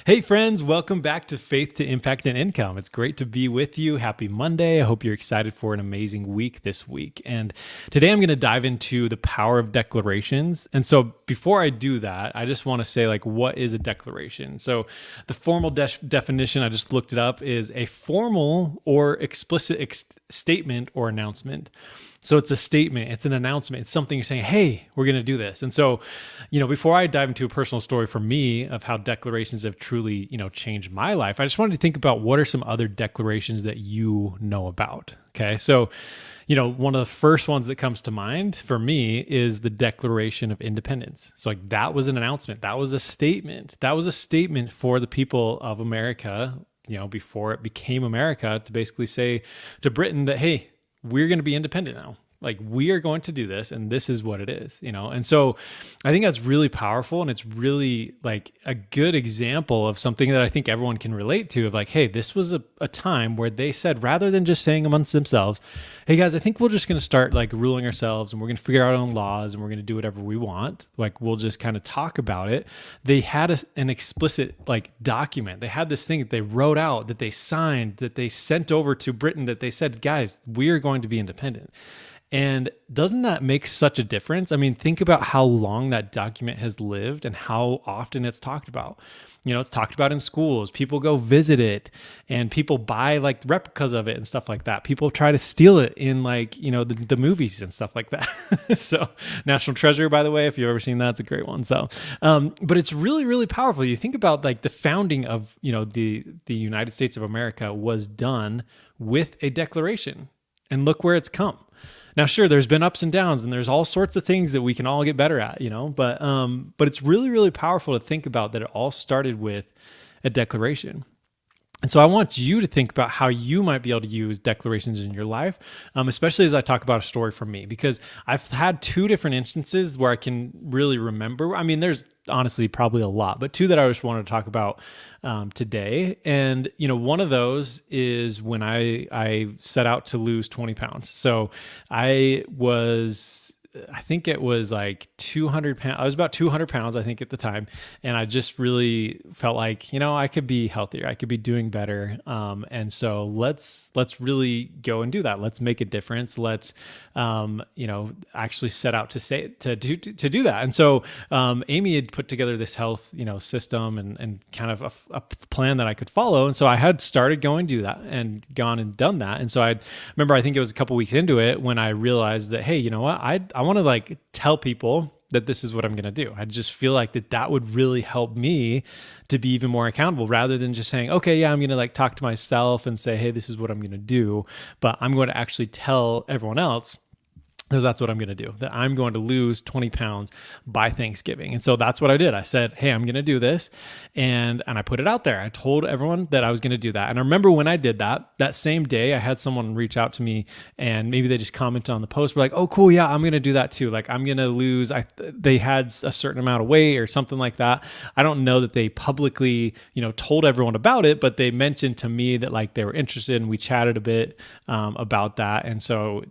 Hey, friends, welcome back to Faith to Impact and Income. It's great to be with you. Happy Monday. I hope you're excited for an amazing week this week. And today I'm going to dive into the power of declarations. And so before I do that, I just want to say, what is a declaration? So the formal definition, I just looked it up, is a formal or explicit statement or announcement. So it's a statement, it's an announcement, it's something you're saying, hey, we're going to do this. And so, before I dive into a personal story for me of how declarations have truly, changed my life, I just wanted to think about what are some other declarations that you know about. Okay. So, one of the first ones that comes to mind for me is the Declaration of Independence. So that was an announcement. That was a statement. That was a statement for the people of America, before it became America, to basically say to Britain that, hey, we're going to be independent now. We are going to do this, and this is what it is, And so I think that's really powerful. And it's really a good example of something that I think everyone can relate to of hey, this was a time where they said, rather than just saying amongst themselves, hey guys, I think we're just going to start ruling ourselves and we're going to figure out our own laws and we're going to do whatever we want. We'll just kind of talk about it. They had an explicit document. They had this thing that they wrote out, that they signed, that they sent over to Britain, that they said, guys, we are going to be independent. And doesn't that make such a difference? I mean, think about how long that document has lived and how often it's talked about. It's talked about in schools. People go visit it and people buy replicas of it and stuff like that. People try to steal it in the movies and stuff like that. So National Treasure, by the way, if you've ever seen that, it's a great one. So, but it's really, really powerful. You think about the founding of, the United States of America was done with a declaration, and look where it's come. Now, sure, there's been ups and downs and there's all sorts of things that we can all get better at, but it's really, really powerful to think about that it all started with a declaration. And so I want you to think about how you might be able to use declarations in your life, especially as I talk about a story from me, because I've had two different instances where I can really remember. I mean, there's honestly probably a lot, but two that I just wanted to talk about today. And, one of those is when I set out to lose 20 pounds. So I think it was 200 pounds. I was about 200 pounds, I think, at the time. And I just really felt I could be healthier. I could be doing better. And so let's really go and do that. Let's make a difference. Let's, actually set out to do that. And so Amy had put together this health, system and kind of a plan that I could follow. And so I had started going to do that and gone and done that. And so I remember, I think it was a couple weeks into it when I realized that, hey, you know what? I want to tell people that this is what I'm going to do. I just feel that would really help me to be even more accountable, rather than just saying, okay, yeah, I'm going to talk to myself and say, hey, this is what I'm going to do. But I'm going to actually tell everyone else that's what I'm going to do, that I'm going to lose 20 pounds by Thanksgiving. And so that's what I did. I said, hey, I'm going to do this. And I put it out there. I told everyone that I was going to do that. And I remember when I did that same day, I had someone reach out to me and maybe they just commented on the post. We're oh, cool. Yeah, I'm going to do that too. I'm going to lose, they had a certain amount of weight or something like that. I don't know that they publicly, told everyone about it, but they mentioned to me that they were interested, and we chatted a bit about that. And so,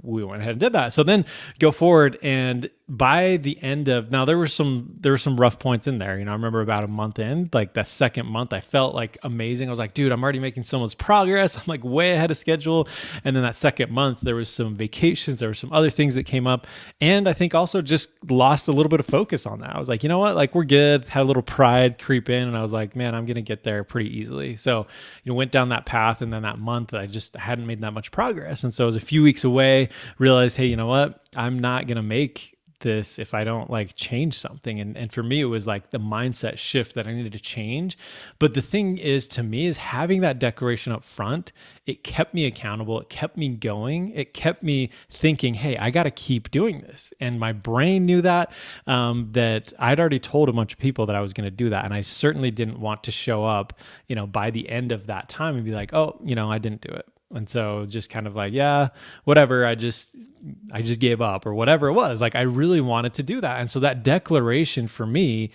we went ahead and did that. So then go forward, and by the end of, now there were some rough points in there. I remember about a month in, that second month, I felt amazing. I was dude, I'm already making so much progress. I'm way ahead of schedule. And then that second month, there was some vacations, there were some other things that came up. And I think also just lost a little bit of focus on that. I was you know what, we're good. Had a little pride creep in, and I was man, I'm going to get there pretty easily. So, went down that path. And then that month, I just hadn't made that much progress. And so it was a few weeks away, realized, hey, you know what, I'm not going to make this if I don't change something. And for me, it was the mindset shift that I needed to change. But the thing is, to me, is having that declaration up front, it kept me accountable. It kept me going. It kept me thinking, hey, I got to keep doing this. And my brain knew that I'd already told a bunch of people that I was going to do that. And I certainly didn't want to show up, by the end of that time and be oh, I didn't do it. And so just kind of yeah, whatever, I just gave up, or whatever it was. I really wanted to do that. And so that declaration for me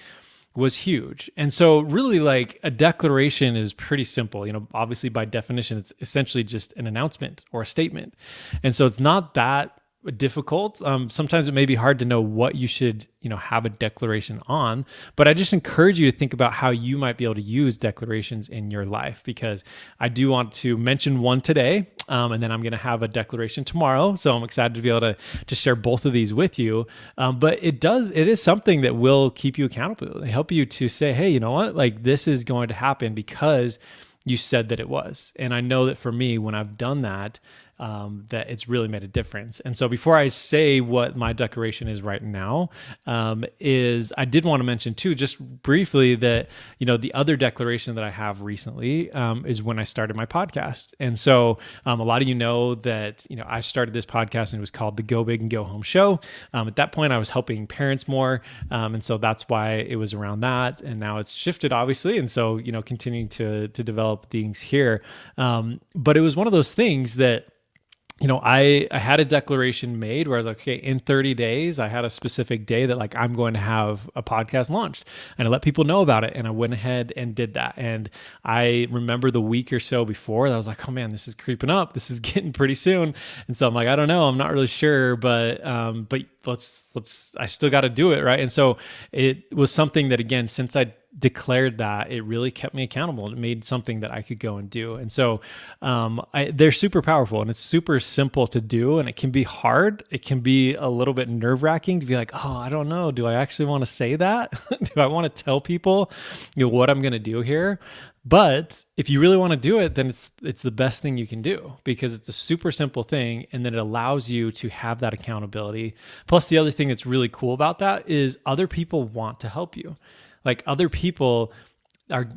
was huge. And so really a declaration is pretty simple. Obviously by definition, it's essentially just an announcement or a statement. And so it's not that difficult. Sometimes it may be hard to know what you should, have a declaration on, but I just encourage you to think about how you might be able to use declarations in your life, because I do want to mention one today. And then I'm going to have a declaration tomorrow. So I'm excited to be able to share both of these with you. But it is something that will keep you accountable, help you to say, hey, you know what, like this is going to happen because you said that it was. And I know that for me, when I've done that, that it's really made a difference. And so before I say what my declaration is right now, is I did want to mention too, just briefly, that, the other declaration that I have recently, is when I started my podcast. And so, a lot of you know that, I started this podcast and it was called the Go Big and Go Home Show. At that point I was helping parents more. And so that's why it was around that. And now it's shifted, obviously. And so, continuing to develop things here. But it was one of those things that, I had a declaration made where I was like, okay, in 30 days, I had a specific day that like, I'm going to have a podcast launched, and I let people know about it. And I went ahead and did that. And I remember the week or so before that I was like, oh man, this is creeping up. This is getting pretty soon. And so I'm like, I don't know, I'm not really sure, but I still got to do it. Right. And so it was something that, again, since I declared that, it really kept me accountable. It made something that I could go and do. And so they're super powerful, and it's super simple to do, and it can be hard. It can be a little bit nerve-wracking to be like, oh, I don't know. Do I actually want to say that? Do I want to tell people, what I'm going to do here? But if you really want to do it, then it's the best thing you can do, because it's a super simple thing, and then it allows you to have that accountability. Plus, the other thing that's really cool about that is other people want to help you. Like, other people are,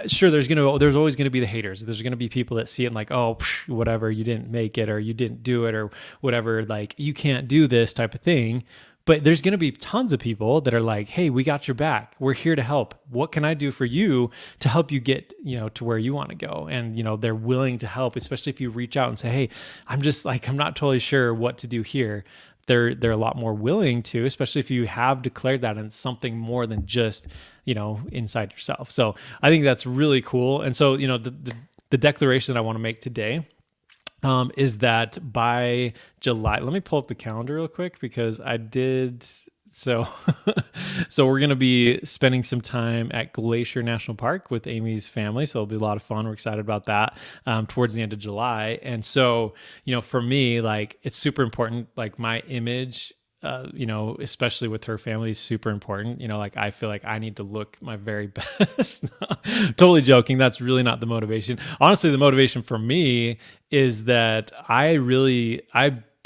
sure, there's always going to be the haters. There's going to be people that see it and like, oh, whatever, you didn't make it, or you didn't do it, or whatever, like you can't do this type of thing. But there's going to be tons of people that are like, hey, we got your back. We're here to help. What can I do for you to help you get, to where you want to go? And, they're willing to help, especially if you reach out and say, hey, I'm not totally sure what to do here. They're a lot more willing to, especially if you have declared that and it's something more than just, inside yourself. So I think that's really cool. And so, the declaration that I want to make today, is that by July, let me pull up the calendar real quick, because I did. So, so we're going to be spending some time at Glacier National Park with Amy's family. So it'll be a lot of fun. We're excited about that, towards the end of July. And so, for me, like, it's super important, like my image, especially with her family, is super important. Like, I feel like I need to look my very best. Totally joking. That's really not the motivation. Honestly, the motivation for me is that I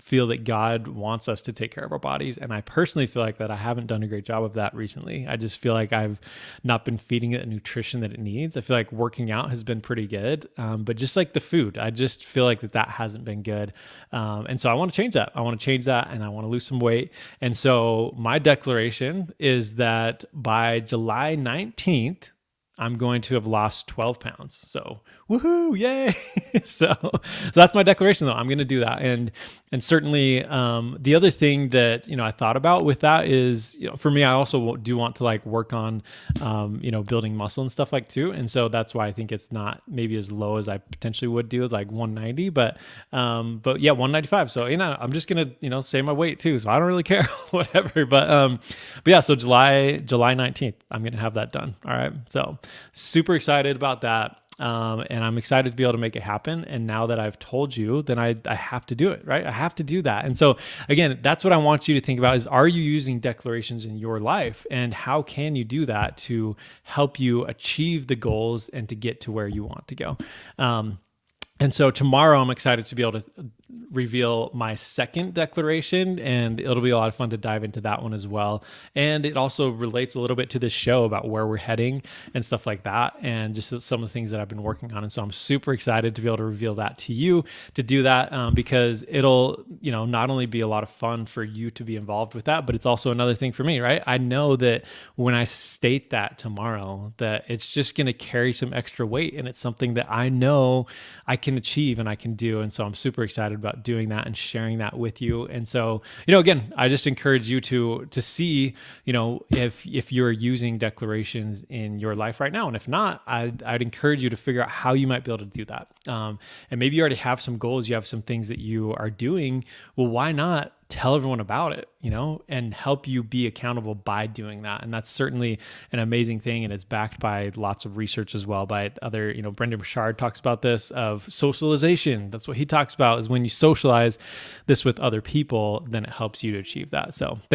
feel that God wants us to take care of our bodies. And I personally feel like that I haven't done a great job of that recently. I just feel like I've not been feeding it the nutrition that it needs. I feel like working out has been pretty good. But just like the food, I just feel like that hasn't been good. And so I want to change that. And I want to lose some weight. And so my declaration is that by July 19th, I'm going to have lost 12 pounds. So woohoo, yay. So that's my declaration though. I'm going to do that. And certainly, the other thing that, I thought about with that is, for me, I also do want to like work on, building muscle and stuff like too. And so that's why I think it's not maybe as low as I potentially would do, like 190, but yeah, 195. So, I'm just going to, say my weight too. So I don't really care, whatever. But yeah, so July 19th, I'm going to have that done. All right. So super excited about that. And I'm excited to be able to make it happen. And now that I've told you, then I have to do it, right? I have to do that. And so again, that's what I want you to think about is, are you using declarations in your life, and how can you do that to help you achieve the goals and to get to where you want to go? And so tomorrow I'm excited to be able to reveal my second declaration, and it'll be a lot of fun to dive into that one as well. And it also relates a little bit to this show about where we're heading and stuff like that, and just some of the things that I've been working on. And so I'm super excited to be able to reveal that to you, to do that, because it'll, not only be a lot of fun for you to be involved with that, but it's also another thing for me, right? I know that when I state that tomorrow, that it's just going to carry some extra weight, and it's something that I know I can achieve and I can do. And so I'm super excited about doing that and sharing that with you. And so, again, I just encourage you to see, if you're using declarations in your life right now. And if not, I'd encourage you to figure out how you might be able to do that. And maybe you already have some goals, you have some things that you are doing. Well, why not tell everyone about it, and help you be accountable by doing that? And that's certainly an amazing thing. And it's backed by lots of research as well by other, Brendan Burchard talks about this of socialization. That's what he talks about, is when you socialize this with other people, then it helps you to achieve that. So thanks